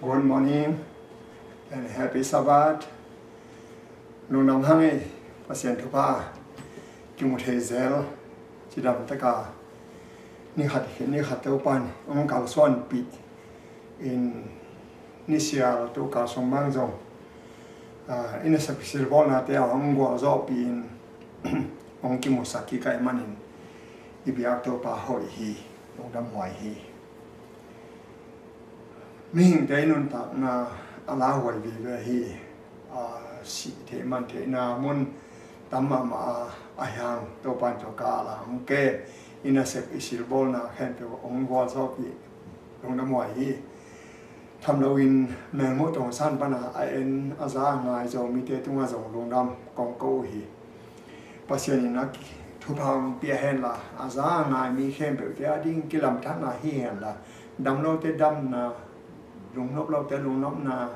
Good morning and happy Sabbath. Nung nam hangi pasien thupa kimuthe zel chidam taka ni khat to pan ong kal swan pi in nisia to ka song mang zong in a sapisil bol na te ong go zo pi in ong kimusaki kai manin ibiak to pa hoi hi nong dam hoi hi mình thấy nun ta na ala hoi vi ve hi si the man the na mun tamma ma ayang to pan to ka la ke ina se isil bol na khen pe ong go zo pi dong na moi hi tham lo in na mo tong san pa na en aza ngai zo mi te tunga zo long dam kong ko hi pasien na thu phang pia hen la aza ngai mi khen pe te ading kilam thang na hi hen la dam lo te dam na lung nop lo te lung nop na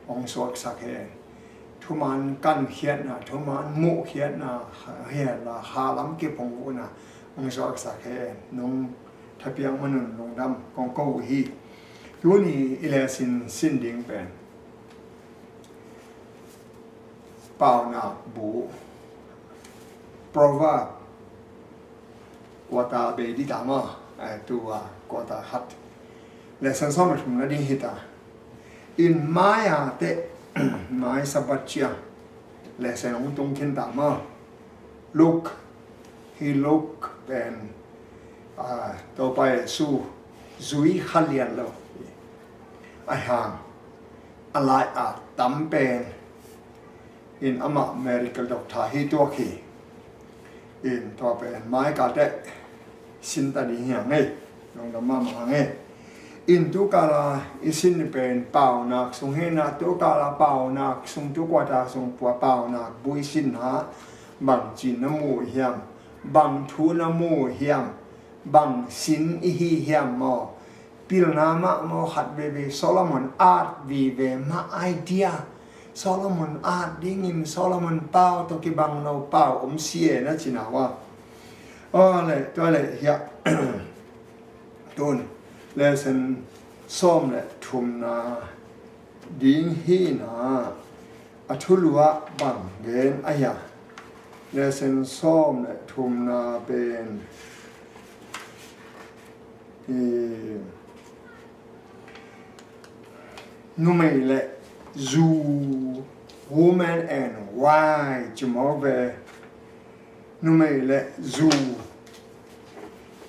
ong suak sak he thu man kan khiat na thu man mu khiat na he la ha lam ke pong u na ong suak sak he nong thapiang manun long dam kong ko hi tu ni ile sin ding pen pao na bu prova wata be di ta ma tu wa ko ta hat lesson som thum na ding hita in maya te mai sabatchia lesson ong tung khin ta ma look he look pen to pai su zui khalian lo ai hang alai tam pen in ama medical doctor hi to khi in to pen mai ka te sin ta ni hang ngai long da ma ma ngai in tu kala isin pen pau nak sung he na tu kala pau nak sung tu kwa ta sung pua pau nak bui sin ha bang chin na mu hiam bang thu na mu hiam bang sin i hi hiam mo pil na ma mo khat be Solomon art vi ve ma idea Solomon art ding in Solomon pau to ki bang no pau sie na china wa le to le ya ton lesson som le thum na ding hi na athulwa bang gen aya lesson som le thum na ben numai le zu woman and why jmove numai le zu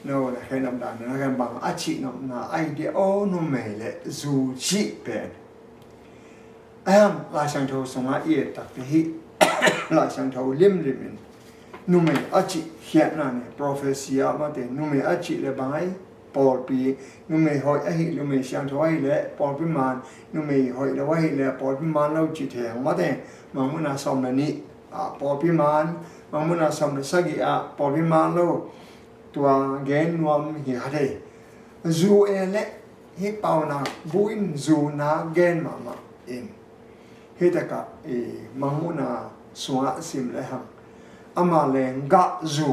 no la khen nam dan na khen bang a chi nam na idea o no me le zu chi pen am la sang tho song a ye tak hi la sang tho lim in no me a chi hian na ne prophecia ma te no me a chi le bang ai por pi no me hoi a hi no me sang tho ai le por pi man no me hoi le wa hi le por pi man lo chi theng ma te ma mu na som na ni por pi man ma mu na som le sa gi por pi man loตัวเกนนวมหิฮะเดจูเอเลฮิปาวนาบุอินจูนาเกนมาอินเฮตกะมังมุนาสวะซิมเลหังอามาเลงกะจู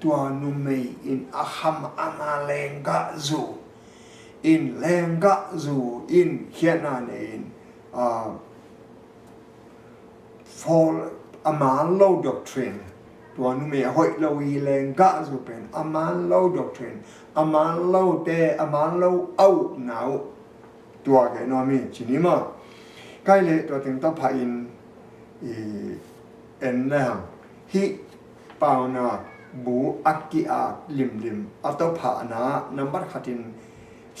ตัวนุเมอินอะฮัมอามาเลงกะจูอินเลงกะจูอินเฮียนาเนอินfor a man low doctrineตัวนู้นมีหอยเราอีแรงกะสุเป็นอามันเล่าด็อกทรินอามันเล่าแต่อามันเล่าเอาหนาวตัวแกนอมีทีนี้มาใกล้เลยตัวถึงต้องพาอินเอ็นแล้วฮิปาวนาบูอักกิอาลิมอัตพานานับบัตขัดิน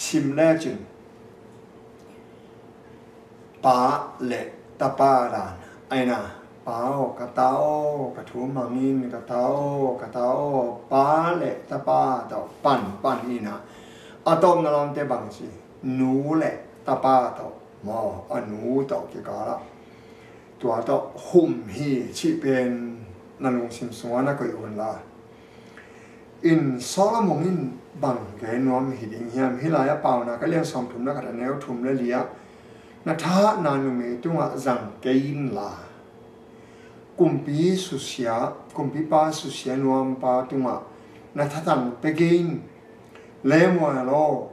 ชิมแลจินปาเละตาปาดานไอ้น่ะปาวกะเตากะถุมังอินกะเตปาเลตะปาตอปันอีนะอะตอมนลอมเตบังสิหนูเลตะปาตอมออะหนูตอกิกาละตัวตอหุมฮีชิเป็นนันลงสิมสวนะก็อยู่ละอินซอลมงอินบังแกนวมหิดิงเฮียมฮิลายะปาวนะก็เรียนสอมถุมนะกะแนวถุมและเลียนะทานานุเมตุงะจังเกอินลากุมปีสุเสียกุมปีป้าสุเสียนวมป้าตุงะนัทตังเปกินเลมัวโล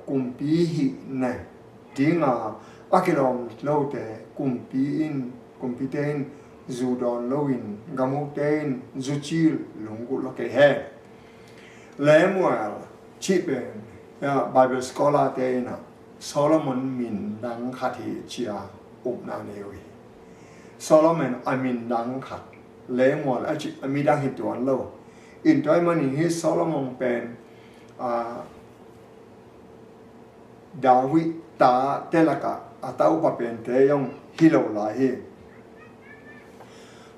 กุมปีหิเน ดิ้งอากิลอมโลเตกุมปีเตนจูดอนโลวินกามุเตนจูจิลลุงกุลเกเฮเลมัวชิเปนBible scholar เตนะโซโลมอนมินดังขัดเชียอุปนาเนวีโซโลมอนอามินดังขัดเลมัวอามิดังหิตวันโลอินตัวมันนี่โซโลมอนเป็นดาวิดตาเตลกะอาตาอุปเป็นเตยงฮิโลลาฮี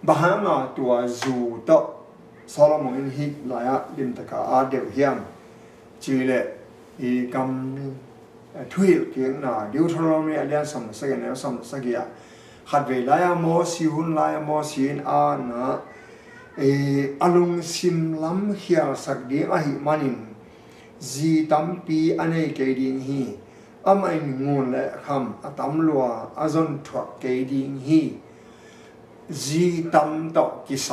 บาฮามาตัวจูโตโซโลมอนฮิลายะลิมตะกาอาเดวเฮียมจีเลอีกำทุยเกียงนาดิวทรมีอะไรสมสักเนี่ยสมสักอย่างขัดเวลาโมสิหุนลายโมสินนะอารมณ์ซิมล้ำเขียวสักเดียวหิมันินจีตัมปีอันนี้เกดิงฮีอาไม่งูเละคำอาตัมลัวอาจนถักเกดิงฮีจีตัมตอกกิไซ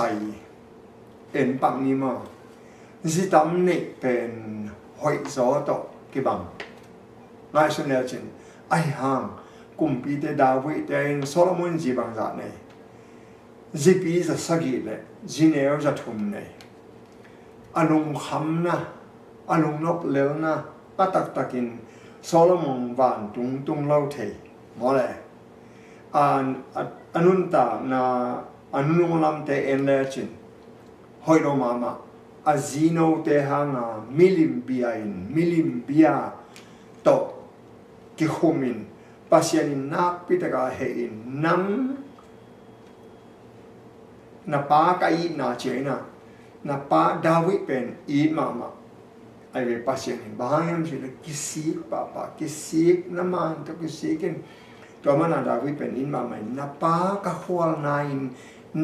เอ็นปังนี้มาจีตัมนี่เป็นหอยโซตอกกิบังนายสุนเนจินไอห่างกุมปีเตดาวิเตนโซโลมอนจีบังจัดเนี่ยจีปีจะสักเลยจีเนลจะทุ่มเนี่ยอารมณ์คำนะอารมณ์นกเลี้ยวนะตักกินโซโลมอนวานตุงเล่าเทหมอเลยอนุนตานาอนุนลำเตเอ็นเลจินหอยโรมาอาจีโนเตหังมิลิมเบียโตกิโคมินปัสยานินักพิตกาเฮอินนับปากอีนาเจนะนับปาดาวิเป็นอีมาไอเวปัสยานิบางอย่างสิเลกิสิกปากิสิกน้ำมันตัวกิสิกินตัวมันดาวิเป็นอีมาไม่นับปากะหัวลาย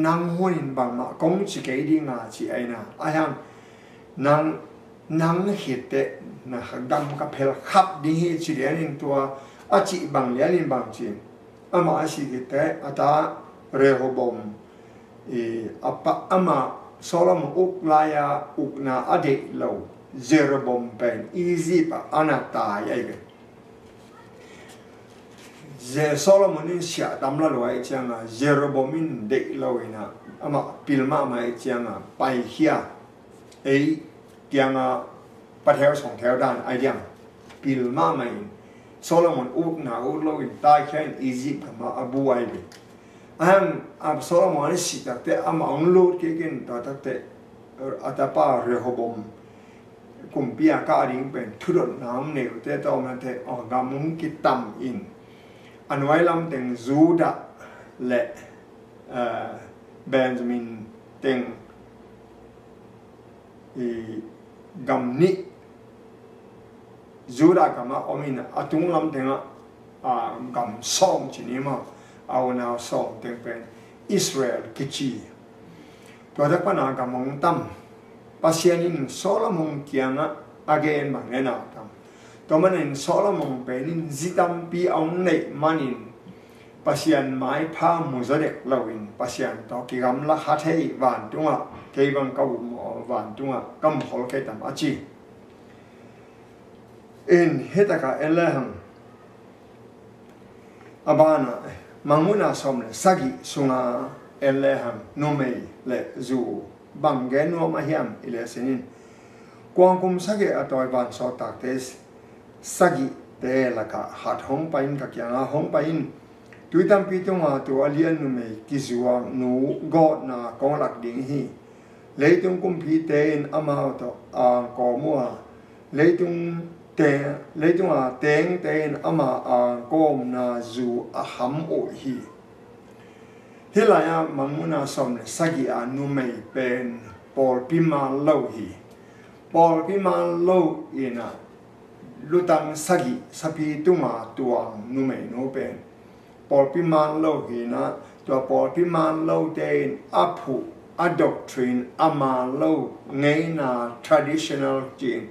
นังหัวนินบางมากงจิเกดีงาจีไอนะอายังนังหิตเตนะดำกับเพลขับดีจีเรียนินตัวอาจิบางเรียนินบางจีอามาอาศิกิเตอาตาเรโฮบอมอามาโซโลมอุกลายาอุกนาอดีตเราเจโรบอมเป็นอีซิปอานาตายไอ้เกเจโซโลมนินเสียตำละรวยจังเจโรบอมินเด็กเราเองอามาพิลมาไม่จังไปเฮียเกียงประเทศสองแถวด้านไอเดียพิลมาไม่โซโลมอนอุกนาอุกโลวินตายแค่อียิปต์มาอบูไอเบโซโลมอนสิตักเตอามาองลูดเก่งตักเตอาตาปาเรโฮบอมกุมพิอาการิงเป็นทุรนน้ำเหนียวเตตอมันเตออกกามุงกิตัมอินอันไว้ลำเต็งจูดาและเบนจามินเต็งกัมนิจูดากามาอมินะตุงลำเต็งกัมซองจีนีมาเอาหน้าซองเต็งเป็นอิสราเอลกิจีตัวเด็กปนากามองตั้มปัสยานินโซโลมอนเกียงอาเกนบางเงินตั้มตัวมันนินโซโลมอนเป็นนินจิตัมปีเอาเนมันนินปัสยานไม้พามุจเด็กลาวินปัสยานตัวกิกำลักฮัทเฮวันตุงะเกบังกาวมอวันตุงะกำฮอลเกตัมอาจีอินเฮตกาเอลเลหังอบานามังมุนาสมเลสักิสุงาเอลเลหังโนเมเลจูบังเกนัวมาเฮียมอิเลสนินกวางกุมสักิอตอยวันสอตักเตสสักิเตลกะหัดห้องไปอินกักยังห้องไปอินตุยตัมปีตุงาตัวเลียนโนเมกิจวงนูกอดนากองหลักดิ่งฮีเลยตุงกุมพีเตนอามาโตกอมัวเลยตุงเตงเตนอามาโกมนาจูอาหัมโอฮีฮิลายามังมุนาสมเลสักิอานุเมเป็นปอลพิมาโลฮีปอลพิมาโลอินะลุตังสักิสปีตุงาตัวนุเมโนเป็นปอลพิมาโลฮีนะตัวปอลพิมาโลเตนอัพุอะด็อกทรินอามาโลเงนา traditional จีน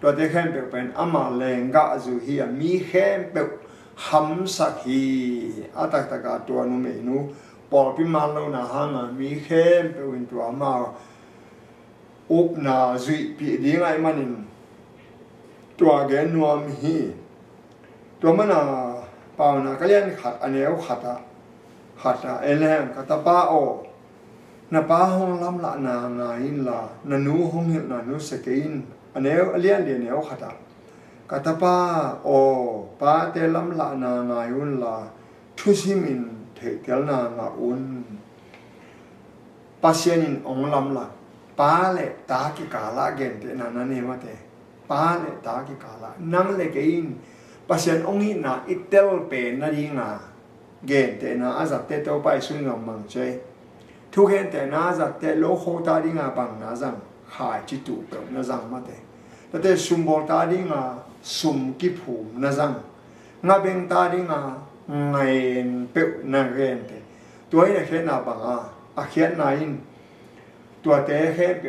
ตัวเด็กเข้มเป็นอามาเลงกะจูฮีมีเข้มเป็นหัมสักฮีอาตักตะกาตัวนุเมนูปอลพิมาโลนะฮังมีเข้มเป็นตัวมาอุปนาจุปีดีไงมันตัวเกนวมฮีตัวมัน เปล่านะก็เลี้ยนขัดอันเนี้ยขัดเอลแหงขัดป้าโอนาป้าห้องล้ำละนางาอินละนันูห้องหินนันูสกินอันเนี้ยเลี้ยนเลี้ยนเนี้ยขัดขัดป้าโอป้าเตล้ำละนางายุนละทุสิมินเทเตลนางาอุนปัสยานินองล้ำละป้าเล่ตากิกาละเกนเตนันนี่มาเตป้าเล่ตากิกาละนั่งเล่กินปัสยานองหินาอิเตลเปนนาดีงาเกนเตนะอาจัตเตโตไปสุนงมังเจทุกเห็นแต่นาจัตเตโลโคตาดีงาบังนาจังขายจิตุเปนาจังมาเตแต่สุมบอตาดีงาสุมกิภูมนาจังงาเบงตาดีงาไงเปนาเกนเตตัวนี้เขียนนาบังอาเขียนนาอินตัวเตะเขียนเป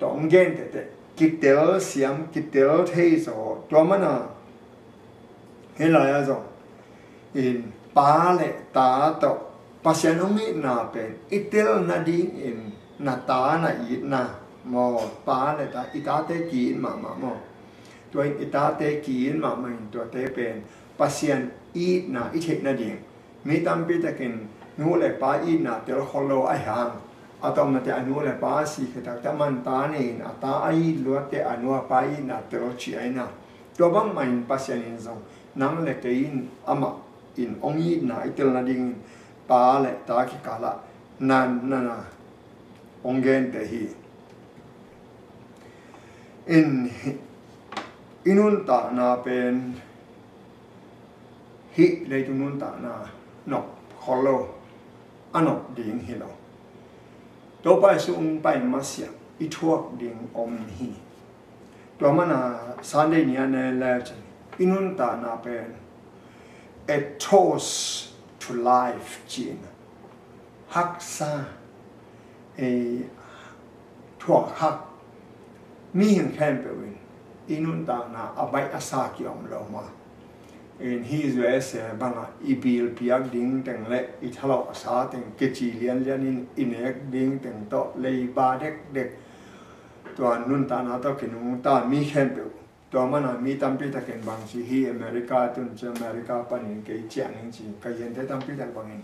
ต้องเกนเตกิเตลเสียมกิเตลเทโซตัวมันเห็นอะไรอ่ะอินป้าเล่ตาโตปัสยานุมินาเป็นอิเตลนาดีอินนาตานาอีนาโมป้าเล่ตาอิตาเตกีนมาโมตัวอิตาเตกีนมาตัวเตเป็นปัสยานอีนาอิเทนาดีมีตั้มปีตะกินนูเล่ป้าอีนาเตลคอโลไอหังอาตมาเตอนูเล่ป้าสีขตักแต่มันตาเนี่ยอาตาไอลัวเตอนูป้าอีนาเตลชีไอนาตัวบังมันปัสยานินซงนังเล็กอินอามาอินองยีนาอิตลนาดิงป้าเล็ตาคิกาละนันนาองเกนเตฮีอินุนตานาเป็นฮิเลยตุนุนตานานกคอโลอันกดิงฮิโลตัวไปสุงไปมาเสียอิทวกดิงอมฮีตัวมันสันเดนียนเลจอินุนตานาเป็น a toast to life จีนฮักซาทั่วฮักมีเห็นแค่เปวินอินุนตานาอบายอาซากิอมโลมาฮีสเวสบังอีบิลพิยักดิ้งแต่งเละอิทะเลาะซาแต่งกิจิเลียนอินเอกดิ้งแต่งโตเลยบาเด็กตัวนุนตานาโตกินุนตามีแค่เปวตัวมันมีตั้มปีตะเกนบางสิฮีอเมริกาตุนจะอเมริกาปนินเกยเจียงจริงก็ยันได้ตั้มปีตะบางเอง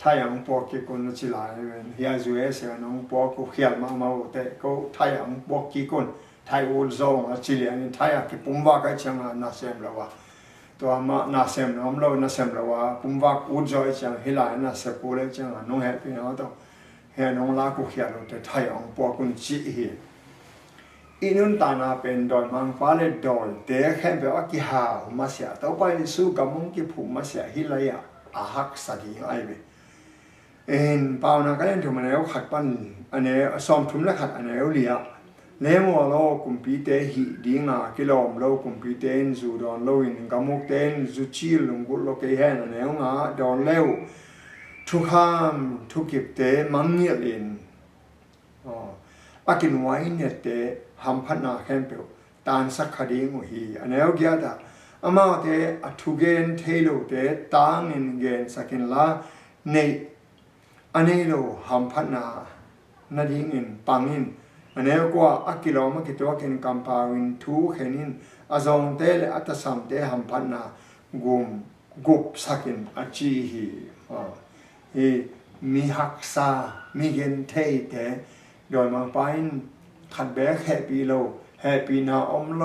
ถ้าอย่างพวกกี่คนชิลายเฮียจูเอสน้องพวกกูเขียนมาแต่ก็ถ้าอย่างพวกกี่คนไทยอุลโซงชิลีนี่ถ้าอย่างที่ปุ่มว่าก็เชียงนาเซมแล้วว่าตัวมานาเซมน้องเรานาเซมแล้วว่าปุ่มว่าอุลโซเชียงฮิลายนาเซปูเลยเชียงน้องเฮปีน้องต้องเฮียน้องลากูเขียนแต่ถ้าอย่างพวกคุณจีฮีอินุนตานาเป็นดอนมังฟ้าเลดอนเตะแค่แบบว่ากี่หามาเสียต่อไปสู้กับมุงกี่ผูมาเสียฮิลายอาฮักสักีไอเบเปล่านะก็เล่นถึงมันแล้วขัดปั้นอันนี้ซ้อมทุ่มแล้วขัดอันนี้เลียเลี้ยงวัวเราคุมปีเตหิดีงากิโลมเราคุมปีเตนจูดอนเราอินกามุกเตนจูชิลลงกุลโลเกเฮนอันนี้งาดอนเลี้ยวทุกข้ามทุกกิบเตมังเงียลินอากินไว้เนี่ยเตหัมพันนาแค่เปล่าตานสักคดีงูฮีอันนี้เอาเกียร์ตาอามาเตอทุเกนเทโลเตตางินเกนสักินลาในอันนี้เราหัมพันนานาดิงินปังอินอันนี้ก็อักกิโลมาคิดว่าเกินกัมปาวินทูเขนินอาจงเตเลอัตสัมเตหัมพันนากุบสักินอาชีฮีมีฮักษามีเงินเทเตโดยมาไปขัดแบกแฮปีโลแฮปีนาอมโล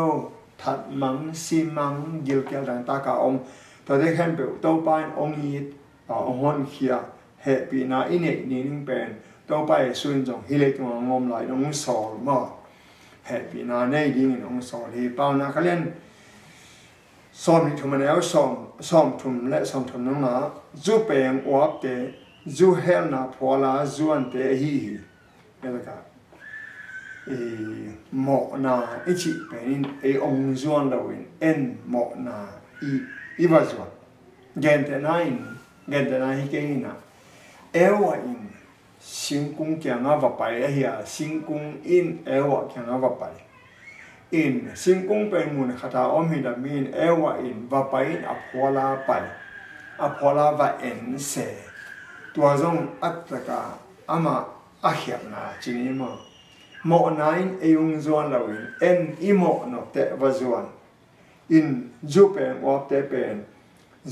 ถัดมังซีมังยิลเกลดังตากาอมตัวได้แค่เปล่าตัวไปองยีดองฮอนเคียเฮปีนาอินเนนี่นึงเป็นตัวไปส่วนจงฮิเลตัวงอมไหลน้องสอลมาเฮปีนาในดิ้งน้องสอลเฮเปล่านะเขาเล่นซ้อมที่ทุ่มแล้วซ้อมทุ่มและซ้อมทุ่มน้องมาจูเปงอวบเตจูเฮลนาพอลาจูอันเตฮีนี่แหละครับหมอนาอิจิเป็นองจวนเราเอ็นหมอนาอีบาจวนเกนเตนายฮิเกอินะเอวอินสิงคุงเกียงอาวับไปเฮียสิงคุงอินเอวเกียงอาวับไปอินสิงคุงเป็นมูลคาถาอมิดามินเอวอินวับไปอินอภวลาไปอภวลาวะเอ็นเซตัวจงอัตตะกาอามาอาเขียนาจีนีมาหมอนาอินเอยุงจวนเราอินเอ็นอิโมโนเตวจวนอินจูเป็นวอเตเป็น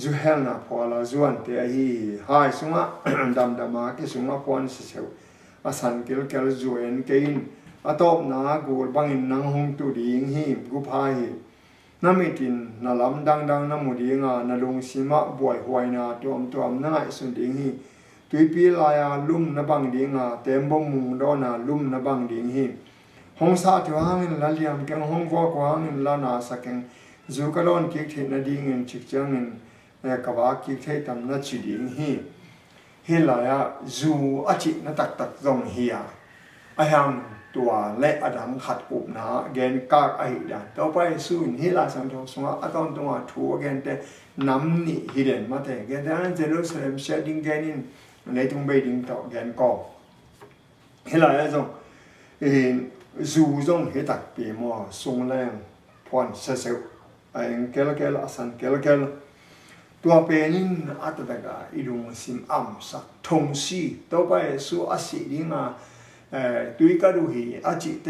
จูเฮลน่ะพอละจวนเตะฮีหายสุงะดำมากิสุงะพอนสิเซวอาสันเกลจูเอ็นเกินอาตบนากูบังอินนังหงตุดีงฮีกูพายน้ำมิตินนาลำดังน้ำมุดีงานาลงสิมะบวยหวยนาตัวมนั่งไอสุนดีงฮีตุยปีลายาลุ่มนาบังดีงาเต็มบ่มุงดอนาลุ่มนาบังดีงฮีห้องซาที่ว่าเงินละเลียมแกงห้องวัวกว่าเงินละนาสักแกงจูกระโดนกิกเทนดีเงินชิกจังเงินกว่ากิกเทตำนัดชิดีงฮีเฮลายาจูอาจินตักจงเฮียอายังตัวเละอดังขัดอุบนาเกณฑ์กากไอดาต่อไปสู้ฮิลาสังทองสงฆ์ตอนตัวทัวเกณฑ์แต่น้ำนี่ฮิเดนมาแต่เกณฑ์นั้นเจรูซาเล็มเชดิ้งเกณฑ์ในทุ่งเบดิ้งต่อเกณฑ์ก็ฮิลาจงจูจงเฮตักปีมัวทรงแรงพรเสษไอ้เกลสันเกลตัวเป็นอัตตะกาอิรุงสิมอัมสักทงสีต่อไปสู้อาศิดิงาตุยกระดูหีอาจิเต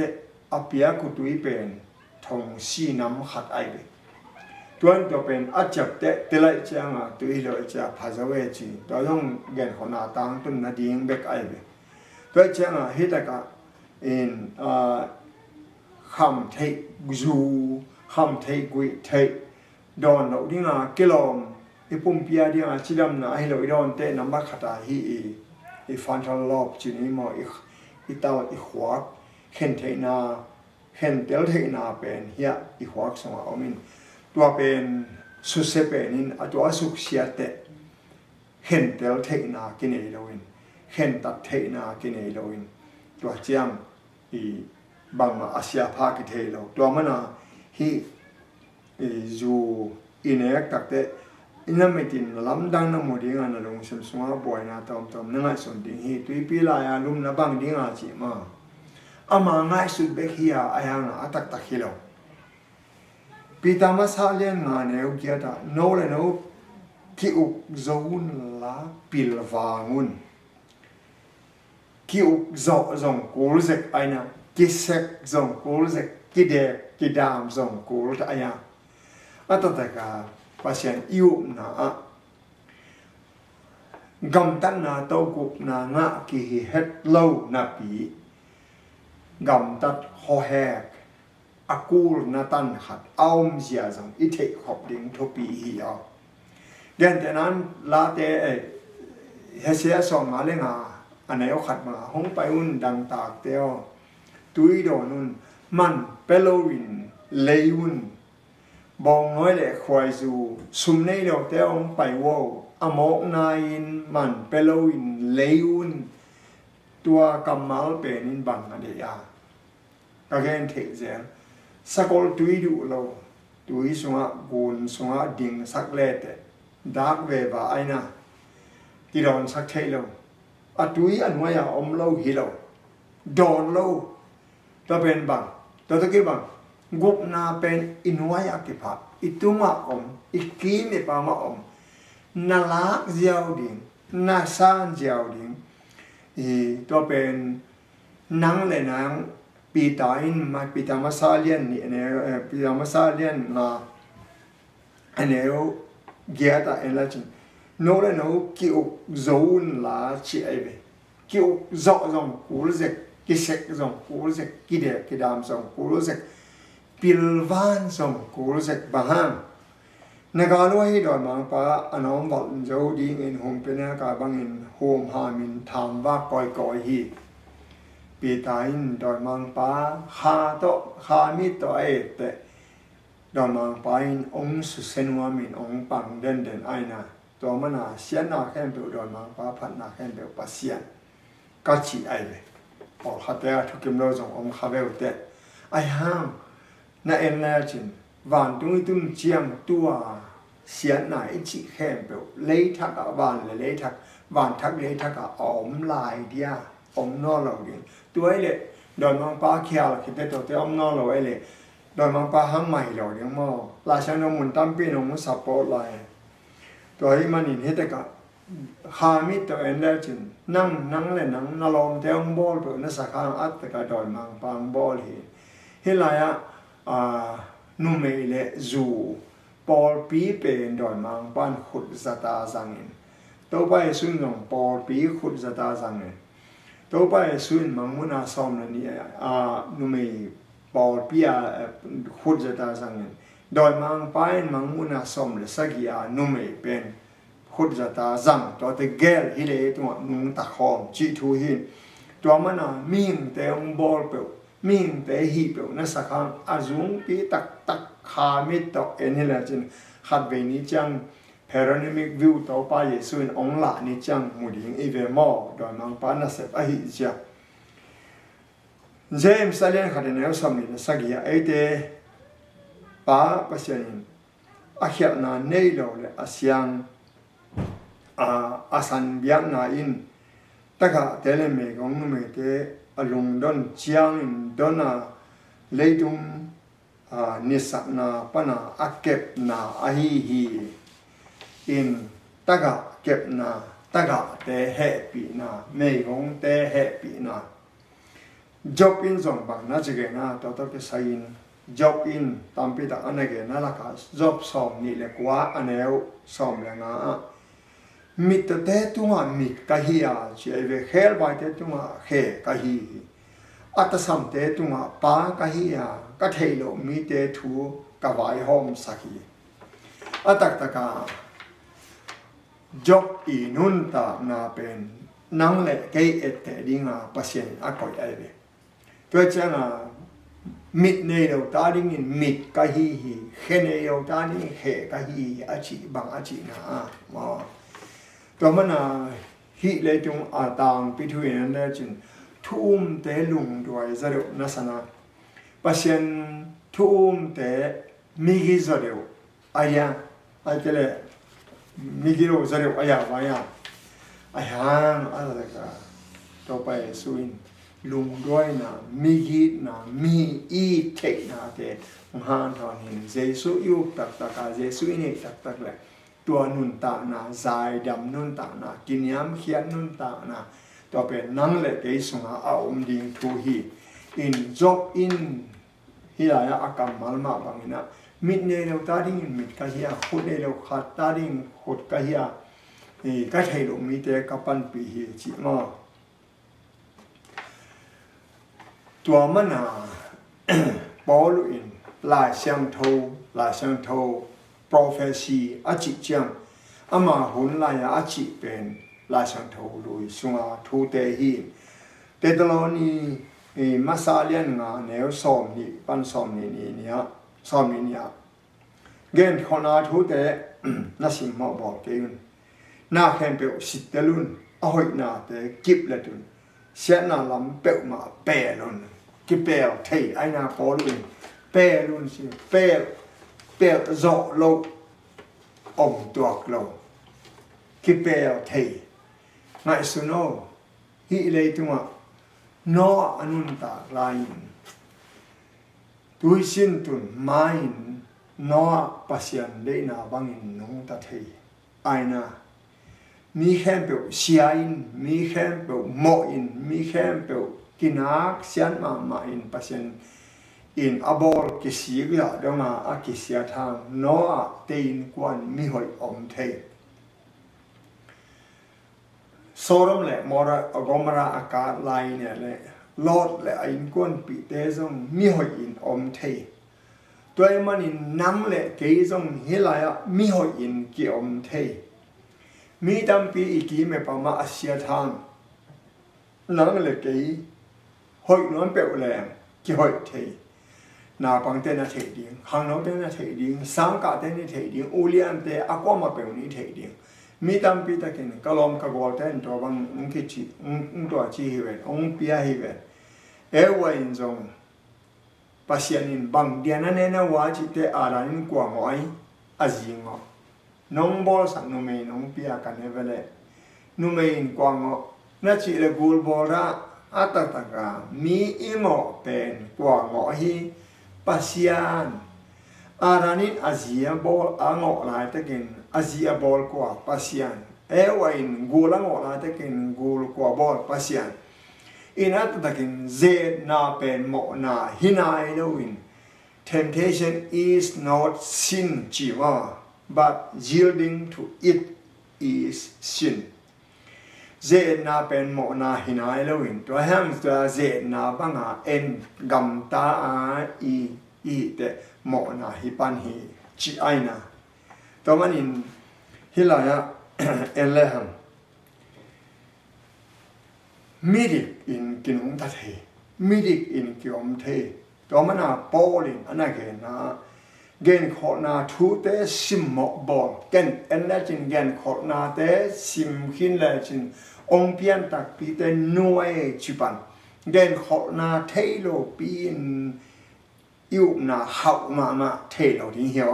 อเปียกุตุยเป็นทงสีน้ำขัดไอเบตัวเป็นอาจับเตเตลัยจังตุยเลยจะพาเวจีตัวย่องเกณฑ์ของนาตังตุนนาดีงเบกไอเบตัวจังฮิตะกาอินคำเทจูคำเทกุยเทดอนเราดิงากิโลมไอปุ่มเปียดิงาชิดำนาให้เราดอนเตน้ำบักขัดฮีอีฟันทัลลอบจีนี้มาอีตาอีขวากเห็นเทนาเห็นเตลเทนาเป็นเฮียอีขวากสงอามินตัวเป็นสุเซเป็นนินตัวสุขเสียเตเห็นเตลเทนากินเอโลอินเห็นตัดเทนากินเอโลอินตัวเจียงอีบางมาอาเซียภาคเทโลตัวมันฮีจูอินเอกตักเตอินามิตินลำดังน้ำมูดีงานลงสมสงบวยนาตอมนั่งไอส่วนดิ่งฮีตุยปีลายาลุมนับังดิ่งอาจิมาอามาง่ายสุดเบกฮีอายังอาตักฮิโลปีตามาซาเลียนงานเอวเกียตาโนเลโนคิอุกโซนลาปิลวาnguนคิอุกโซงกูลเซกไอนะกิเซกโซงกูลเซกกิเดกิดามโซงกูลตะยังอาตักาpasien iu na gam tan na to kup na nga ki het lo na pi gam tat ho hek akul na tan khat aum zia jang I the khop ding tho pi hi ya den te nan la te he sia song ma le nga anai o khat ma hong pai un dang tak te o tui do nun man pelowin leunบองน้อยแหละควายซูซุมในดอกเต้าไปว่าอโมกนายมันเปโลวินเลยุนตัวกำมัลเป็นนินบังอะไรอย่างก็แค่เทเจนสกอลตุยดูเราตุยสงะกุนสงะดิ่งสักเล็ดดักเวบะไอนะที่โดนสักเทโลอะตุยอันว่าอย่าอมเราฮิโลโดนเราตัวเป็นบังตัวตะกี้บังกุบนาเป็นอินวายากิพะอิตุมาอมอิกีเมปามาอมนาลักเจียวดิงนาซานเจียวดิงตัวเป็นนังเลยนังปีตาอินมาปีตามาซาเลียนนี่เนี่ยปีตามาซาเลียนมาอันนี้เกียร์ตาเอลัจินโน้เลยโน้คิวโซนลาชีไอเบคิวโซงกูรู้สึกกิเซกโซงกูรู้สึกกิเดกิดามโซงกูรู้สึกปิลวานส่งกูรู้สึกบ้างในการว่าให้ดอยมังป้าอันน้องบอกเจ้าดีเงินโฮมเป็นการบางเงินโฮมหามินทำว่าก่อยฮีปีตาอินดอยมังป้าข้ามิโตเอเตดอยมังป้าอินองสุเซนวามินองปังเด่นไอนะตัวมันเสียนาแค่เปลดอยมังป้าพันนาแค่เปลปัสเซียนก็ชีไอเลยพอขัดแต่ทุกกิมโลส่งองข้าเวลเตไอห้างน่าเอ็นแลจินวันตรงนี้ตุ้มเจียมตัวเสียไหนจีแค่เปลเลยทักวันเลยทักวันทักเลยทักอมลายเดียอมนอเราเองตัวไอ้เละดอยมังป้าเขียวคิดแต่ตัวเต้อมนอเราไอ้เละดอยมังป้าห้างใหม่เราเดียงมอราชานมุนตั้มปีนงมุสับโปลายตัวไอ้มันอินเฮตกะฮามิตัวเอ็นแลจินนั่งเลยนั่งนลอมเต้อมบอลเปลนัสขางอัตตะกะดอยมังป้าบอลเฮลายะนุ่มเอเลจู Paul pi pen doi mang pan khut zata zangin to pai sun long Paul pi khut zata zangin to pai sun mang muna som na ni nu me Paul pi khut zata zangin doi mang pai mang muna som le sagia nu me pen khut zata zang to te gel hi le tu nung ta khom chi thu hin to mana ming te ong bol pe ming te hi pe na sakang azung pi tak tak kha mit to en hi la chin khat ve ni chang panoramic view to pa Yesu in ong la ni chang mu ding e ve mo do mang pa na se a hi cha James salen khat ne som ni sagia e te pa pasien a khia na nei lo le asyang asan biang na in taka tele me gong nu me te alung don chiang in dona leitung nisak na pana akep na ahi hi in taka kep na taka te he pi na me gong te he pi na job in zong bang na jige na to ke sain job in tampi ta anage na la ka job som ni le kwa aneu som le nga mit te tunga mit ka hi a che ve khel bai te tunga khe ka hi atasam te tunga pa ka hi a ka thei lo mi te thu ka vai hom sakhi atak taka job i nun ta na pen nang le ke et te dinga pasien a koi ai ve to changa mit ne lo ta ding in mit ka hi khe ne yo ta ni khe ka hi a chi bang a chi na ma to mana hi le tung a tang pi thu en na chin thum te lung doi za ro na sana pasien thum te mi gi za ro aya a tele mi gi ro za ro aya ba ya aya a la ka to pa suin lung doi na mi gi na mi i te na te han thon hin jesu yu tak tak a jesu ni tak tak leตัวนุนตานาใจดำนุนตานากินยามเขียนนุนตานาตัวเป็นนังเล็กไอ้สุงอาอมดิงทูฮีอินจบอินฮิลายะอากรรมมัลมาบังนะมิดเนเราตาดิ้งมิดกะเฮียขุดเนเราขาดตาดิ้งขุดกะเฮียนี่ก็ใช่ลูกมีแต่กับปันปีฮีจิมาตัวมันน่ะปอลุอินลายเชียงโทลายเชียงโทprophecy อาจิจังอามาหุนลายอาจิเป็นลายสังทูลุยสุงาทูเตหีเตตโลนีมาซาเลียนงาเนวสอมนี่ปันสอมนี่เนี่ยสอมนี่เนี่ยเกณฑ์คนอาทูเตน่าสิมาบอกเกณฑ์น่าแข่งเปลสิตเตลุนอ้อยน่าเตกิบละตุนเสียน่าลำเปลมาเปลุนกิเปลเทไอนาโปลุนเปลุนสิเปลrõ lâu ổng tuộc lâu khi bèo thầy ngại số nô hi lê tung ạ nó anun ta lai tôi xin tuần mai nó pasian lê na bangin nông ta thầy ai na mi khem biểu xiain mi khem biểu moin mi khem biểu kinak xian ma in pasian in abol kisia donga akisia thang no tein kwan mi hoi om the sorom le mora agomara aka line le lot le in kwan pi te zong mi hoi in om the toy man in nam le ke zong hilaya mi hoi in ki om the mi tam pi iki me pa ma asia thang nang le ke hoi non pe le ki hoi theนาปังเตนะเทดิงขังโนเตนะเทดิงสังกะเตนะเทดิงอุลีอันเตอะกวมาเปนี่เทดิงมีตัมปีตะกินกะลอมกะกอลเตนตัวบังอุงคิจิอุงตัวจีฮิเวอุงปียฮิเวเอวอินซงปัสยานินบังเดียนะเนนะวาจิเตอารานินกวางไออะจิงอนงบอลสักนุเมนงปียกันเฮเวเลนุเมนกวางนะจิเลกูลบอระอะตะตะกามีอิโมเป็นกวางฮีpasian aranin azia bol ango la tekin azia bol kwa pasian ewain gulango la tekin gul kwa bol pasian inat takin z na pen mo na hinai loin temptation is not sin จีว่า but yielding to it is sinเจนาเป็นโมนาหินายแล้วอินตัวแฮมตัวเจนาบังอาเอ็นกัมตาอีเตโมนาฮิปันฮีจีไอนาตัวมันอินฮิลายะเอ็นเลหังมิดิกอินกินุงตะเทมิดิกอินกิอมเทตัวมันอาโปลินอันนั้นเกนะเกนขอนาทูเตซิมโมบอลเกนเอ็นเลจินเกนขอนาเตซิมขินเลจินองเพียนตักปีเตนวยจิปันเกนขอนาเทโลปีนยูนาเฮามาเทโลทิ้งเหี่ยว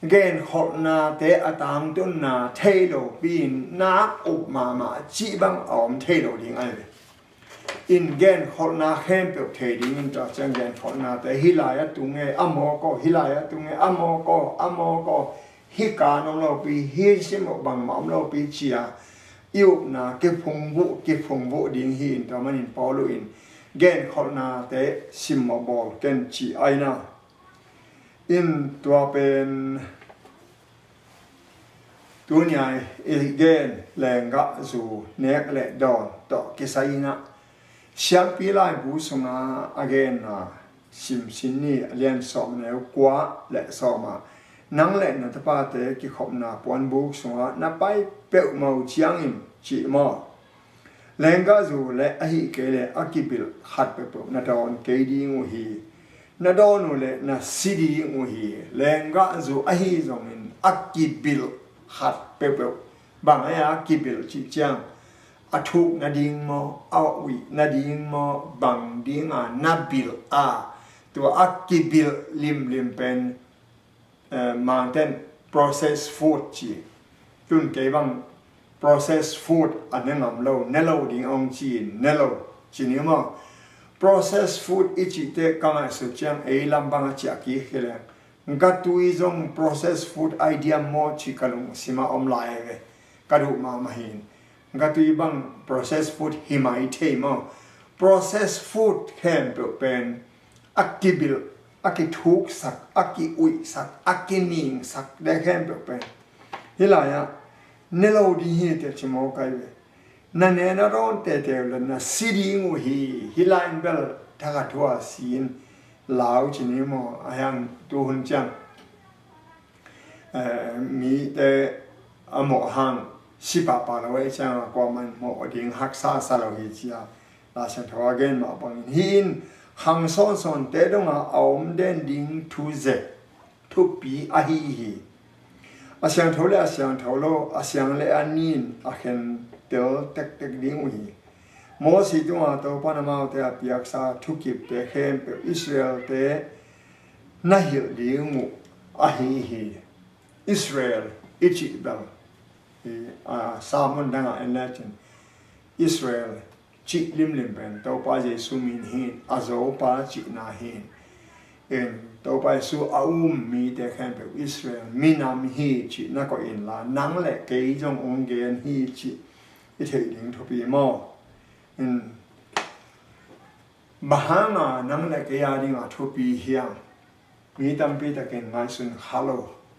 เกนขอนาเตอตามตุนนาเทโลปีนนาอุบมาจีบังออมเทโลทิ้งอะไรอินเกนขอนาเข้มเปิดเทดิ้งจากจังเกนขอนาแต่ฮิลายะตุงเงอโมก็ฮิลายะตุงเงอโมก็ฮิกานอมโลปีฮิซิมบังมอมโลปีเชียอิวนาเก็บพงบุดิ้งหินตัวมันอินปอลุอินเกนขอนาแต่ซิมบอลเกนจีไอนาอินตัวเป็นตัวใหญ่อีเกนแรงกะสู่เนกและดอนต่อกิไซนะเชียงปีไลบูสงาอเกนนะสิมสินนี่เลียนสอบแนวกว่าและสอบมานังเล่นนัตปาเตกิขบนาปวนบุกสงานับไปเปะมาเชียงอินจีมอแรงกะสู่และอหิเกเลอากิบิลขัดไปเปะนาดอนเกดีงูฮีนาดอนเลยนาซีดีงูฮีแรงกะสู่อหิจงอินอากิบิลขัดเปะบางอย่างอากิบิลจีเจียงอทุกนาดิงมอเอาวินาดิงมอบางดิงนาบิลตัวอากิบิลลิมเป็นmountain processed food จีตุนเก็บัง processed food อันนั้นงำเราเนลดิงองจีนเนลจีนี่มั้ง processed food อีจีเตกังสุดจังลำบางจีกี้เฮเลงกัตุยจง processed food idea มอจีกัลุงสิมาอมลายเวกัดูมาหินก็ตัวบัง processed food หิมายเทมั้ง processed food แค่เป็นอักกิบิลอักกิทุกสักอักกิอุยสักอักกินิงสักได้แค่เป็นฮิลายะเนลาดีฮีเตชิโมกายเวนั่นเองนะร้อนเตะเลยนะซีดีงูฮิลายน์เบลทักทัวซีนลาวชินิโมอายังตูหุนจังมีแต่อโมหังสิบปาเราไว้จังกว่ามันหมอดิ้งฮักษาสารวิจียลาชันทว่าเกนมาบังหินหังซ้อนเตดงเอาอมเดนดิ้งทูเซทุปีอาฮีอาเซียนทเลอาเซียนทโลอาเซียนเลอันนินอาเห็นเตลเต็กดิ้งอุฮีโมสิตัวตัวปนามาเตอพิยักษาทุกิบเตเข้มเปอิสราเอลเตนาฮิลดิ้งมุอาฮีอิสราเอลอิจิปต์สามันดังอันนั้นจึงอิสราเอลจิลิมเป็นตัวป้าเยซูมินหินอาโซป้าจินาหินตัวป้าเยซูอามีแต่แค่เป็นอิสราเอลมีนามหิจินักก็อินลานังเล็กเกยจงองเกนหิจิอิเทลิงทบีมอบางนังเล็กเกยดิงทบีเฮียงมีตั้งปีตะเกนไงสุนฮัลโหล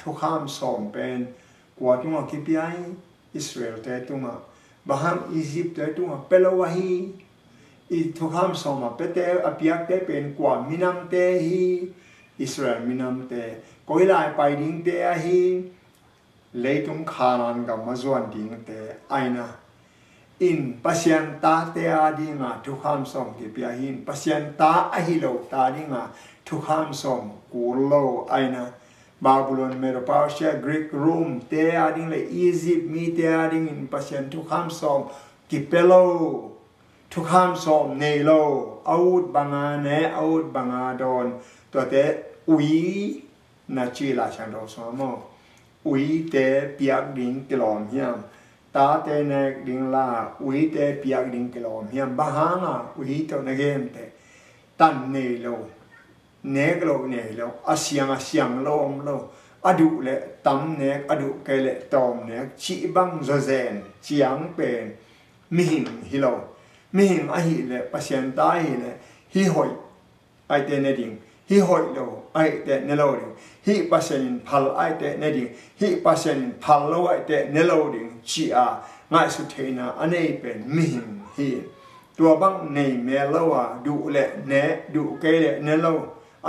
ทุกข้ามสอมเป็นกว่าตัวคิดไปอิสราเอลแต่ตัวบางอียิปต์แต่ตัวเปลวะฮีอีทุกคำสมัยเตอภิยักษ์แต่เป็นกว่ามินามเตฮีอิสราเอลมินามเตก็อีไลไปดิ้งเตฮีเลยตุงขานันกับมาจวนดิ้งเตไอนะอินปัศยันตาเตอาดิ้งทุกคำสมกิปยาหินปัศยันตาอหิโลตาดิ้งทุกคำสมกูโลไอนะบาบิโลนเมโรปาเชียกรีกโรมเตอาดิ้งเลยอียิปต์มีเตอาดิ้งอินปัศยันทุกคำสมกิเปโลทุกคำสมเนโลอาวุธบังอาเนอาวุธบังอาดอนตัวเตอุยนาจีลาชันโดสมออุยเตปียกดิ้งกลอมเฮียมตาเตเนกดิ้งลาอุยเตปียกดิ้งกลอมเฮียมบางอุยตัวนักเกมเตตันเนโลเนกโลเนโลอาเซียงโลมโลอดุเลตัมเนกอดุเกเลตอมเนกชีบังโซเซนเจียงเป็นมิหิงฮิโลมิหิงอหิเลปัศยันตาหิเลฮิหอยไอเตเนดิงฮิ hi hoi lo ai te ne lo ding hi pasen phal ai te ne ding hi pasen phal lo ai te ne lo ding chi a ngai su theina anei pen mi him hi tua bang nei me lo a du le ne du ke le ne lo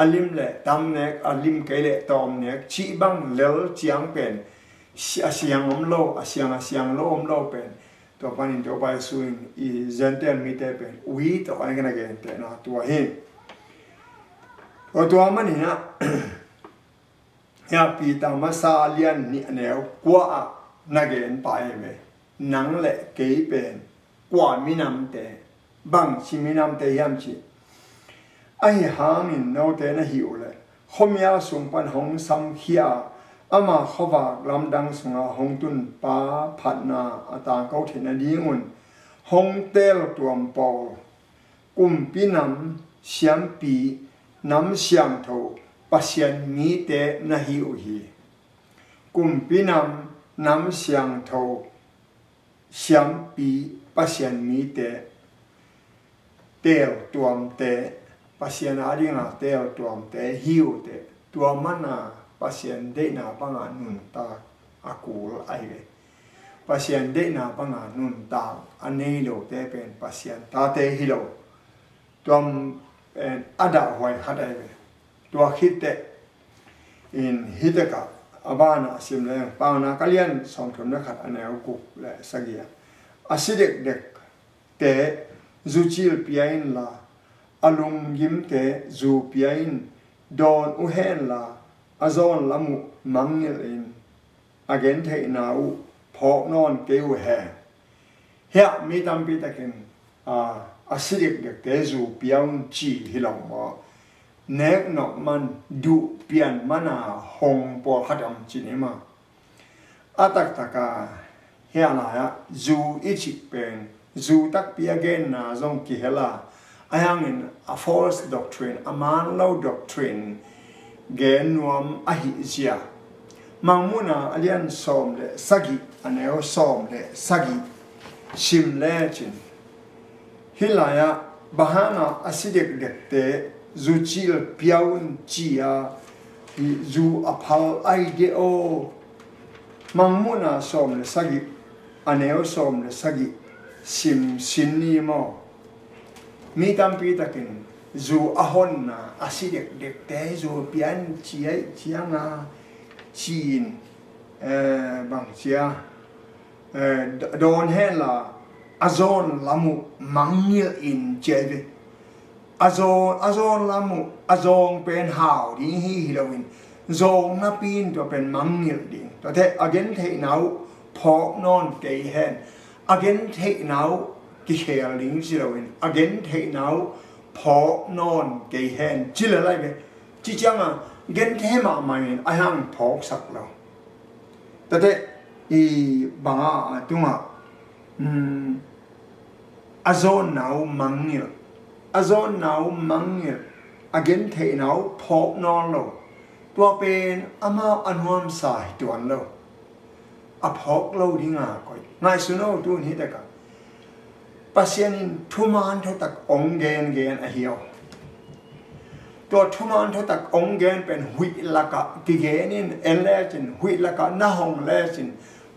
alim le tam ne alim ke le tom ne chi bang lel chiang pen asiang om lo asiang lo om lo pen to panin to pai suin I gentle mi te pen ui to ai gana gen te na tua hi o tua mani na ya pi ta ma sa lian ni ne kwa na gen pai me nang le ke pen kwa mi nam te bang chi mi nam te yam chi ai hang in no te na hiu le khomya sung pan hong sam khia ama khowa lamdang sunga hongtun pa phatna ata kau thina dingun hongtel tuam pol kum pinam siam pi nam siam tho pasien mi te na hiu hi kum pinam nam siam tho siam pi pasien mi te tel tuam te pasien adinga tel tuam te hiu te tuam mana pasien de na panga nun ta akul ai ve pasien de na panga nun ta anei lo te pen pasien ta te hi lo tuam ada hoi hadai ve tua khit te in hitaka abana sim le pangna kalian som thum na khat aneu ku le sagia asidek dek te zuchil piain la alung yim te zu piain don u hen la azon lamu mangil in again the nau phok non keu he hia mi tam pi takin asidik de te zu piang chi hilong mo nek nok man du pian mana hong por hadam chinema atak taka hia la ya zu ichi pen zu tak pi again na zong ki hela ayang in a false doctrine a man low doctrine gen nuam ahi zia mangmuna alian som le sagi aneo som le sagi sim le chin hilaya bahana asidek dekte zuchil piaun chia zu aphal ideo mangmuna som le sagi aneo som le sagi sim sinni mo mi tampi takin zu ahon na asidek dek te zu pian chiai chianga chin bang chia don hela azon lamu mangil in cheve azon lamu azong pen hao di hi hilowin zong na pin to pen mangil ding to te again the now phok non ke hen again the now ki khel ling silowin again the now phok non ke hen chila lai be chi changa gen the ma mai a hang phok sak lo to te I banga tunga azon now mangil again the now phok non lo tua pen ama anwam sai tuan lo a phok lo dinga koi ngai suno tu ni ta ka pasien in thuman tho tak ong gen a hiao to thuman tho tak ong gen pen hui laka ki gen in enlegin hui laka na hong legin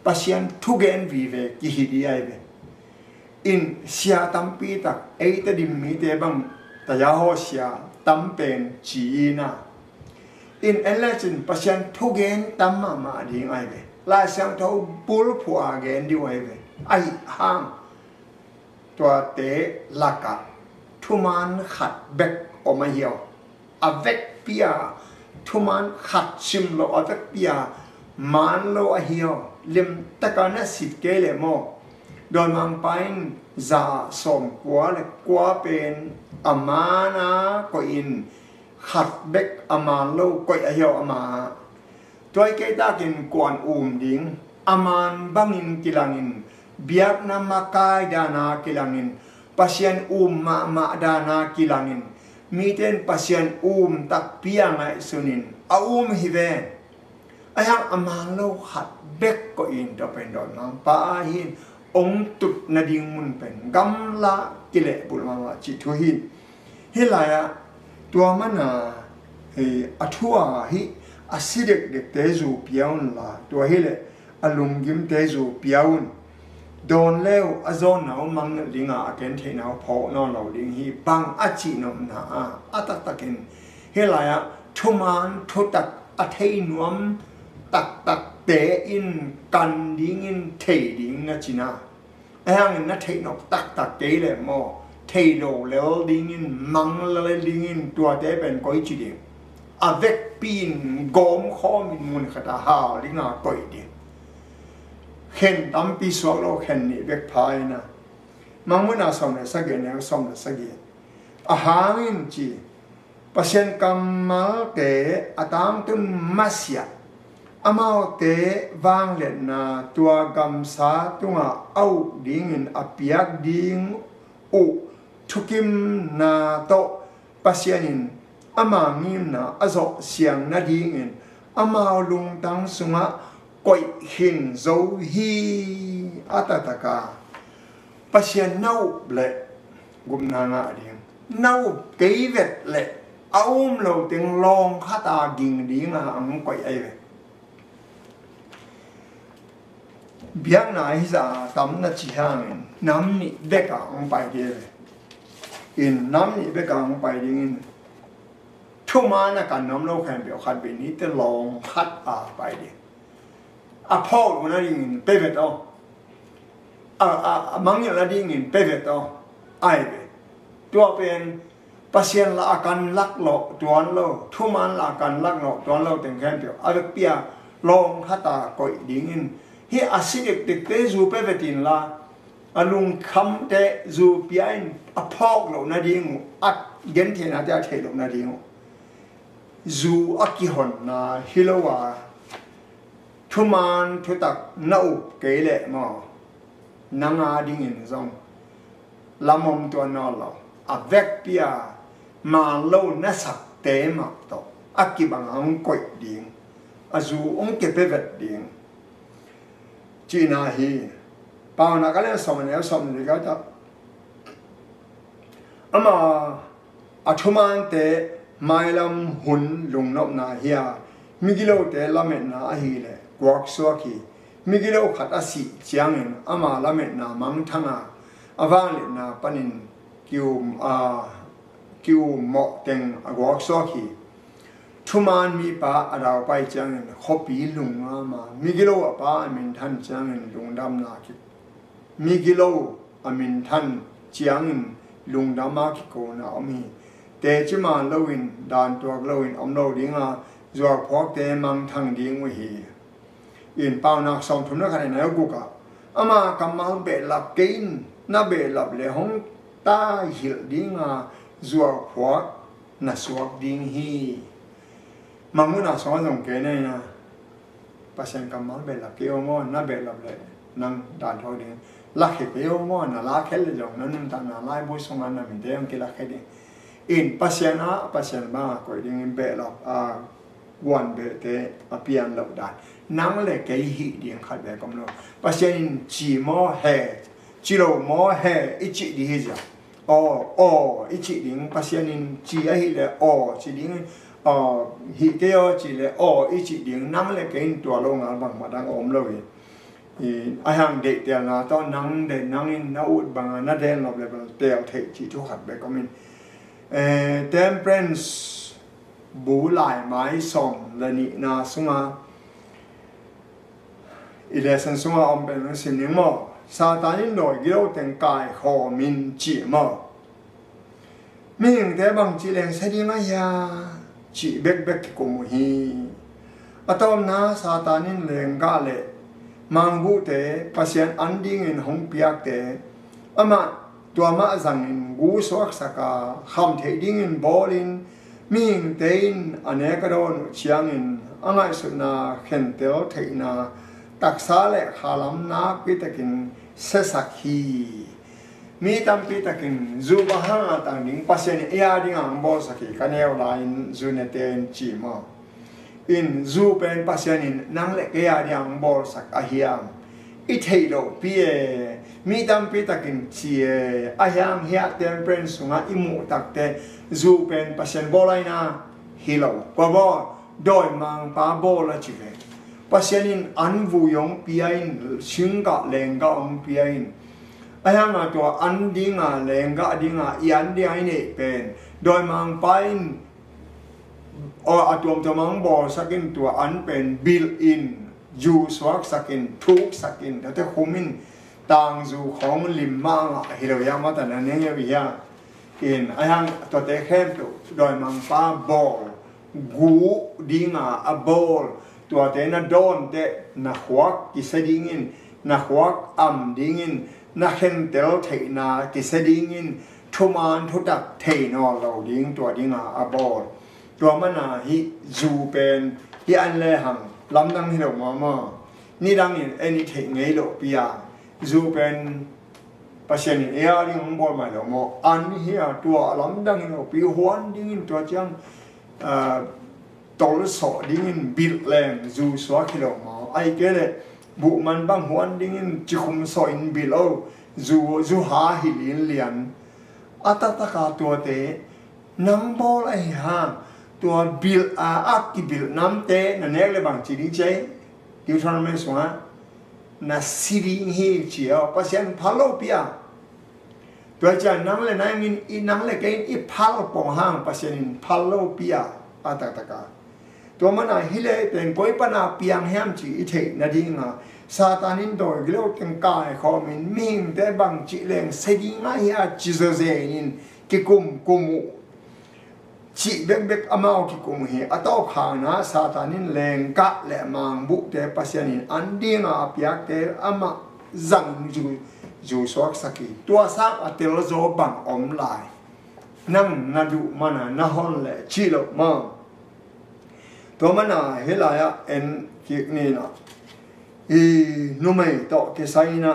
pasien thu gen vi ve ki hi di ai ve in sia tampi tak ei ta dim mi te bang ta ya ho sia tam pen chi na in enlegin pasien thu gen tam ma ding ai ve la sang tho pul phua gen di ai ve ai hangตัวเตะลักะทุมันขัดเบกออกมาเหี่ยวอเวกเปียทุมันขัดชิมโลอเวกเปียมันโลอเหี่ยวลิมตะการนั้นสิเกเลโมโดยมังไปจะสมกัวเลยกัวเป็นอามานะก็อินขัดเบกอามาโลก็เหี่ยวอามาตัวไอ้เกตากินกวนดิ่งอามานบังอินกิลังอินbiak na makai dana kilangin pasien ma dana kilangin miten pasien tak piang ai sunin a hive ayang amang lo khat bek ko in to pen don mang pa hin ong tut na ding mun pen gamla kile bul ma chi thu hin hilaya tua mana อัทั่วฮิอาศิเด็กเด็กเตจูเปียวนละตัวฮิเลอลุงกิมเตจูเปียวนโดนเลี้ยวอโซนเอามังลิงอาเกนเทนเอาพอนอนเราลิงฮีบังอาจินอมนาอาตักตักเนเฮลายะทุมันทุตักอาเทนวมตักตักเตอินกันดิงอินเทดิงนะจินาไอ้ยังนัทเทนอกตักตักเตเลยมอเทโลเลลดิงอินมังเลลดิงอินตัวเตเป็นก้อยจีดิงอาเวกปีนกอมข้อมินมุนขตาฮาลิงาก้อยดิงเห็นตั้มปีสวกเราเห็นนี่เวกพายนะมังมุนาสมเลยสักเกเนี่ยสมเลยสักเกอาหารินจีปัศยันกัมมาเตอตามตุนมัสยาอามาเตวางเล็ดนาตัวกัมสาตุงเอาดิ่งอภิยักดิ่งอุทุกิมนาโตปัศยันินอามางิมนาอโศเสียงนาดิ่งอามาลุงตังสุงะก้อยหินโซฮีอัตตะกาปัศยันนาเละกุมนางะดิ่งนาเกยเวตเละเอาเราถึงลองข้าตาดิ่งดิ่งอังก้อยไอเวเบียงนายจะทำนัดชี้ห่างน้ำนี่เบกอังไปเดียวอินน้ำนี่เบกอังไปดิ่งทุกมานะกันน้ำเราแข่งเบียวขัดแบบนี้จะลองคัดไปเดียวพ่อคนนั้นดิ่งเป๊ะๆมังอย่างนั้นดิ่งเป๊ะๆไอ้เบตัวเป็นปัศยันละกันลักหลอกตัวเราทุกมันละกันลักหลอกตัวเราแต่งแข่งเบียวเอาเปียลองข้าตาก่อยดิ่งเฮียอาศิเด็กเด็กเตจูเปเวตินละอลุงคำเตจูเปียนอพอกเหล่านาดิ่งอัดเย็นเทน่าจะเทเหล่านาดิ่งจูอักกิหอนนาฮิโลวาทุมันทุตักนาอุเกเลมอนางาดิ่งอินซองลำมมตัวนอเราอเวกเปียมาโลนัสักเตมาโตอักกิบังอังก่อยดิ่งอาจูองเก็บเปเวตดิ่งจีน่าฮีปาวนักเล่นสมัยนี้สมัยนี้ก็จะอามาอัชมันเตไม่ลำหุ่นลงนบนาฮีมิกิโลเตละเมนาฮีเลกวักสวกีมิกิโลขัดอาศิเจียงอินอามาละเมนามังทังอาวังเลนาปนินคิวหมอกเต็งกวักสวกีทุมันมีป้าเราไปจังขบีลุงมามิกิโลป้ามินทันจังลุงดำนาคิมิกิโลมินทันจังลุงดำมาคิโกนาอมีแต่จิมาลวินดานตัวลวินอมโลดิ้งจวกพอกเตมังทังดิ้งวิฮีอินป้านักสองทุนนักขันนายกุกะอามากำมังเบลับกินน่าเบลับเลยห้องตาหิลดิ้งจวกพอกน่าสวกดิ้งฮีมังมุนาสอนส่งเกณฑ์เนี่ยนะปัศยันกำมังเบลับเกี่ยวมอน่าเบลับเลยนั่งด่านทอดิ้งลักเหเกี่ยวมอน่าลักเหลยจงนั่นตั้งน่าไล่บุษงานน่ะมิเดียงกี่ลักเหดิ้งอินปัศยันบ้าก็ดิ้งเบลับวันเบเตอเปียนหลับได้นั่งเลยเกยหิดิ้งขัดแบบกำลังปัศยันจีมอเฮจีโรมอเฮอิจิดีจ้ะอิจิดิ้งปัศยันจีไอหิเลยจีดิ้งฮิเกโอจีเลยอิจิดิ้งนั่งเลยเกยตัวลงงานบางมาดังอมเลยไอ้หังเด็กเตียงตอนนั่งเด็กนั่งอินน่าอุดบางน่าเดินหลับเลยเตียวเทจีทุกขัดแบบก็มีtemperance บูหลายไม้ส่งและนี่นาสุงาอีเลสันสุงาอมเป็นสิ่งนี้มั้งซาตานินโดยกิโลแต่งกายขอมินจีมั้งมีอย่างแต่บางจีเลงเสดีมายาจีเบกกุมฮีอัตอมนาซาตานินเลงกาเลมังบูเตปัศยันอันดิ้งอินหงเปียกเตอามาตัวมาจังอินกูสวักสักคำเทดิ้งอินบอลินมีงเตอินอันเอกโดนเชียงอินอังไงสุนาเข็นเตลเทนาตักษาเลขาลัมนาปิตกินเสสักฮีมีตัมปิตกินจูบหาตังดิ้งปัศยันเอียดิ้งอังบอสักกันเอวลายจูเนเตนจีมาอินจูเป็นปัศยันอินนังเล็กเอียดิ้งอังบอสักอาฮิยามอิเทโลปีมีตัมปิตกินชีอาฮิยามเฮียเตมเป็นสุงาอิมูตักเตจูเป็นปัศยันบอลายนา ฮิโลกว่าโดยมังปาโบละจิเกปัสยานินอันวุยงปีอินชิงกะเลงกะองปีอินไอ้ยังตัวอันดิ้งเลงกะดิ้งยันดิ้งนี่เป็นโดยมังไปตัวมังบอสักินตัวอันเป็นบิลอินยูสวักสักินทุกสักินแต่คุมินต่างจูของลิมมังฮิโรยามาแต่นั้นเนี่ยวิยาอินไอ้ยังตัวเตะเข้มตัวโดยมังปาบอลกูดิ้งบอลตัวเตน่ะโดนเตนักวักกิสดิ้งินนักวักดิ้งินนักเห็นเตลเทนากิสดิ้งินทุมานทุดักเทนอเราดิ้งตัวดิ้งบอลตัวมันฮิจูเป็นฮิอันเลหังลำดังฮิโรมานี่ดังนี่เอ็นเทงไงโลปียจูเป็นปัจจัยนี้ดิ้งบอลมาแล้วมาอันนี้ตัวลำดังฮิโรปีหัวดิ้งตัวจังตอลสอดิ้งบิลแรงจูสวาคิโลมาไอ้เกลบุมันบางหัวดิ้งจิคุมสอยบิลจูหาฮิลินเลียนอัตตะกาตัวเตนังบอลไอ้ห่างตัวบิลอักกิบิลน้ำเตนั่นเองเลยบางจีดีเจดิวทรอนเมสวะน่าสิริเฮียเจียวปัจจัยพัลโลปียตัวจันนังเลยนั่งอินนังเลยกินอีพัลปองห่างปัจจัยพัลโลปียอัตตะกาตัวมันฮิเลเป็นก้อยปนาเปียงแฮมจีอิเทนาดิงซาตานินโดยเกลียวกันกายเขามินมิงแต่บางจีเลงเสดิงฮิอาจิโซเซนินกิกุมจีเบกอามากิกุมเฮอตอขางนะซาตานินแรงกะและมังบุเตปัสยานินอันดิงอาพิยักเตอามาจังจูสวักสักีตัวสักอเตลโซบังอมลายนั่งนาดูมันนาฮอนเลชิโลมังตัวมันเฮลายเอ็นกินี่นะนุ่มโตเกสัยนะ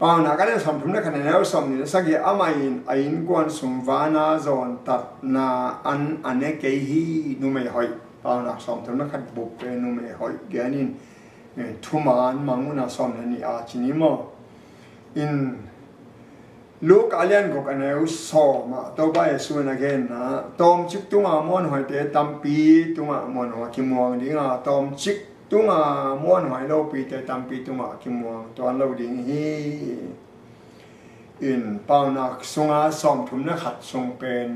ปาวนักการสมทุนในขณะนี้สมนี่สักอย่างอาอินกวนสมวานาจอนตัดนาอันเนกฮีนุ่มหอยปาวนักสมทุนในขณะบุกเป็นนุ่มหอยเกี่ยนินทุมานมังมุนาสมนี่อาชินิโมอินลูกอาเลียนก็กันเอาสอมาตัวไปส่วนagainนะตอมชิกตุงามอนหอยเตตัมปีตุงามอนหอยคิมวงดิ้งตอมชิกตุงามอนหอยโลปีเตตัมปีตุงคิมวงตอนเราดิ้งฮีอินปาวนักสงอาสอมทุมนักขัดทรงเป็น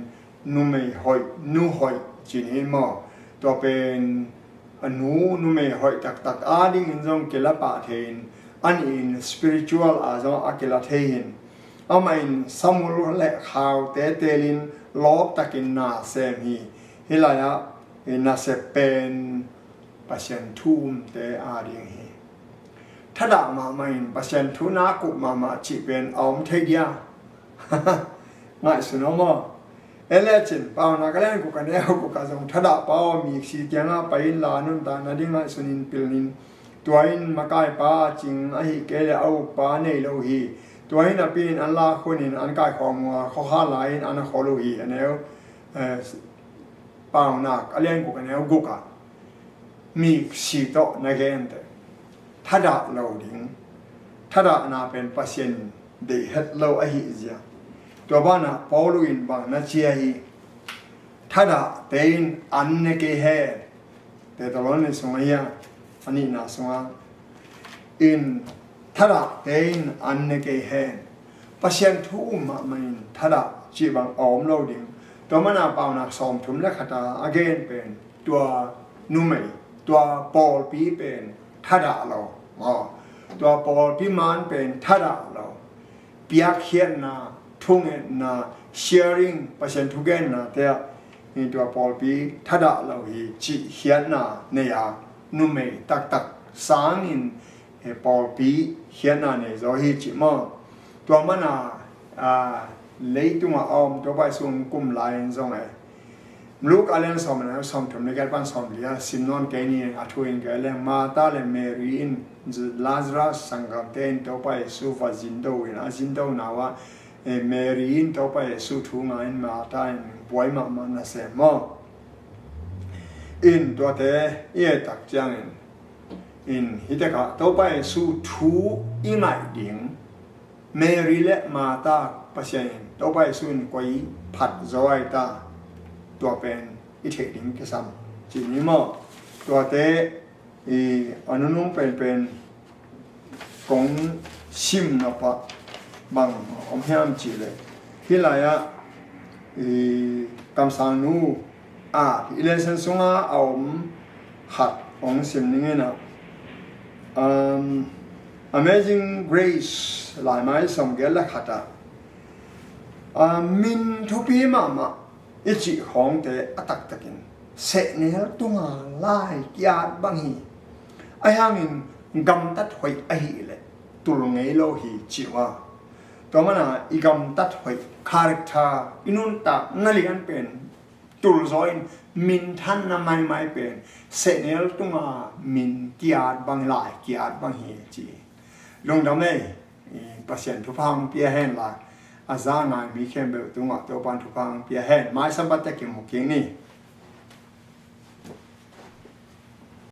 นุ่มหอยนูหอยจินหิมอตัวเป็นนุ่มหอยตักอาดิ้งจงเกล้าปะเทนอันอิน spiritual อาจจะอักเกล้าเทนอามาอินสมุลเละข่าวเตลินลอบตะกินนาเซมีฮิลายะนาเซเป็นปัจจัยทุ่มเตอาดิงฮีถ้าด่ามาไม่ปัจจัยทุนากุมาจีเป็นอมเทียง่ายสุดมั้งเอเลจินป่าวนักเล่นกุกันเอวกุกันส่งถ้าด่าป่าวมีสิ่งเกี่ยงไปลานุนตานาดิง่ายสุนินปิลนินตัวอินมาไกป้าจริงไอ้เกลเอาป้าเนโลฮีตัวนี้นะเป็นอันลาคนนี้อันกายของมัวเขาหาลายอันขอลุยอันนี้ป่าวนักอะไรกูกันเนี่ยกูกันมีสีโตในเกณฑ์ถ้าด่าเราดิ้งถ้าด่าน่าเป็นปัจจัยเดือดเราไอ้หิจ้ะตัวบ้านน่ะพอลุยบ้านน่ะเชียร์ถ้าด่าเป็นอันนี้เกย์แต่ตลอดนี้สมัยอันนี้น่าสมัยอินถ้าด่าเป็นอันนี้เกย์ปัจจัยทุ่มมาไม่ถ้าด่าจีบังอมเราดิ้งตัวมันน่ะป่าวนักสอมทุ่มและขัดagain เป็นตัวนุ่มตัวปอลปีเป็นถ้าด่าเราตัวปอลปีมันเป็นถ้าด่าเราเปียกเขียนนะทุ่งนะ sharing ปัจจัยทุกเงินนะแต่นี่ตัวปอลปีถ้าด่าเราฮีจีเขียนนะเนี่ยนุ่มตักสางินปอลปีเขียนนะเนี่ยจะฮีจีมาตัวมันน่ะเลยตัวมาอมตัวไปส่งกุมลายนซองลูกอะไรนั่นสอมนะสอมถึงในการปั้นสอมเลียสินนอนแกนี่อาทุยนแกเลยมาตาเลยเมรีนลาซารัสสังกัดเต็นตัวไปสู้ฟาจินโดวินะจินโดนาวะเมรีนตัวไปสู้ทุ่งอินมาตาอินป่วยมานะเสมออินตัวเตะตักจังอินฮิตกะตัวไปสู้ทูอิงไงดิ่ง เมรีและมาตาปัสยันต่อไปส่วนกวยผัดจอยตาตัวเป็นอิเทดิงกิซัมจีนี้มั้งตัวเตอันนู้นเป็นกงชิมนะปะบางอมเฮียมจีเลยที่ไรอะกำสังนูอิเลเซนซุงเอาหัดองสิมนี่นะAmazing Grace หลายไม้สมเกลและขัดมินทุพีมาอิจิของเตอตักตะกินเสเนลตุงาลายยาดบังฮีไอฮังอินกำตัดหอยไอฮีเลยตุลงไงโลฮีจิวาตัวมันอีกำตัดหอยคาแรคเตอร์อินุนตางลิกันเป็นตุลซอยมินทันนาไม่เป็นเสเนลตุงามินกิอาดบังลายกิอาดบังฮีจีลงดำเลยปัสยันทุพังเปียแห่งละอาจารย์นายมีเข้มเบลตุงาตัวปันทุพังเปียแห่งไม้สัมปัตตะกิมหกเก่งนี่